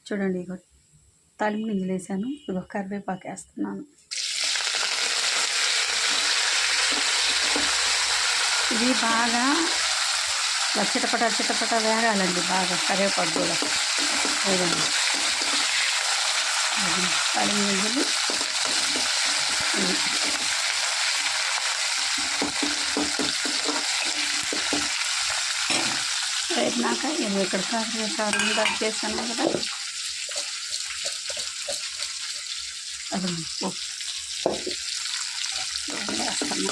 చూడండి, ఇగో తాలింపు గింజలు వేసాను. ఇగో కరివేపాకు వేస్తున్నాను. ఇది బాగా చిటపట వేగాలండి. బాగా కరివేపాకు కూడా వేగండి. తాలింపు గింజలు వేసినాక ఇది ఇక్కడ కారం దాకా చేస్తాను కదా, అది వేస్తాను.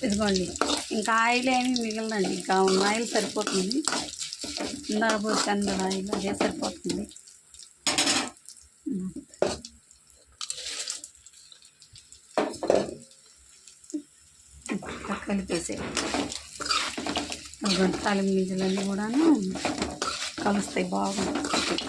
ఇదిగోండి, ఇంకా ఆయిల్ ఏమీ మిగలదండి. ఇంకా ఉన్న ఆయిల్ సరిపోతుంది. ఇందాక పోసాను కదా ఆయిల్, అదే సరిపోతుంది. కలిపేసే తాలింపు గింజలన్నీ కూడాను కలుస్తాయి బాగుంటాయి.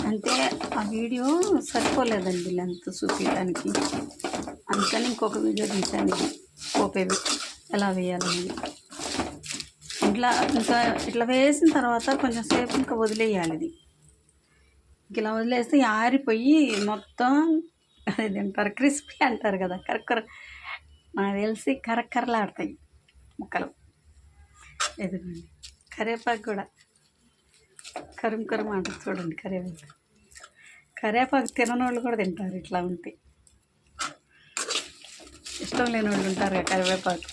అంటే ఆ వీడియో సరిపోలేదండి లెంత్ చూపించడానికి, అందుకని ఇంకొక వీడియో తీసాను పోపే ఎలా వేయాలని. ఇట్లా వేసిన తర్వాత కొంచెం సేపు ఇంకా వదిలేయాలి. ఇది ఇలా వదిలేస్తే ఆరిపోయి మొత్తం అది తింటారు, క్రిస్పీ అంటారు కదా, కరకర, నాకు తెలిసి కరకరలాడతాయి ముక్కలు. ఎదుగుండి కరివేపాకు కూడా కరుం అంటారు చూడండి. కరివేపాకు తిననోళ్ళు కూడా తింటారు ఇట్లా ఉంటే. ఇష్టం లేని వాళ్ళు ఉంటారు కదా కరివేపాకు,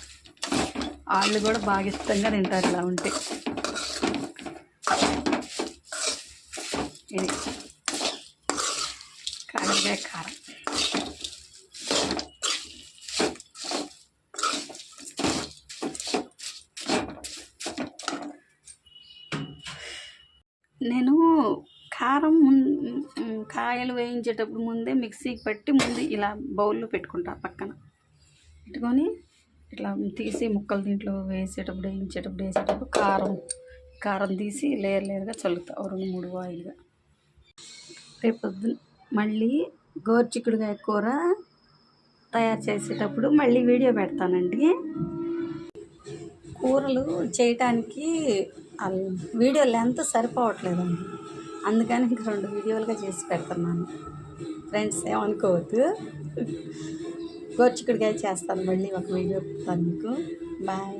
వాళ్ళు కూడా బాగా ఇష్టంగా తింటారు ఇలా ఉంటే. ఇది కాకరకాయ కారం. నేను కారం కాయలు వేయించేటప్పుడు ముందే మిక్సీకి పట్టి ముందు ఇలా బౌల్లో పెట్టుకుంటా, పక్కన పెట్టుకొని ఇట్లా తీసి ముక్కలు దీంట్లో వేసేటప్పుడు కారం తీసి లేయర్గా చల్లుతా 2-3 ఆయిల్గా. రేపొద్దున మళ్ళీ గోరుచిక్కుడుకాయ కూర తయారు చేసేటప్పుడు మళ్ళీ వీడియో పెడతానండి. కూరలు చేయటానికి వీడియో లెంత్ సరిపోవట్లేదండి, అందుకని ఇంక 2 వీడియోలుగా చేసి పెడుతున్నాను. ఫ్రెండ్స్ ఏమనుకోవద్దు. గోరుచిక్కుడుకాయ చేస్తాను, మళ్ళీ ఒక వీడియో పెడతాను మీకు. బాయ్.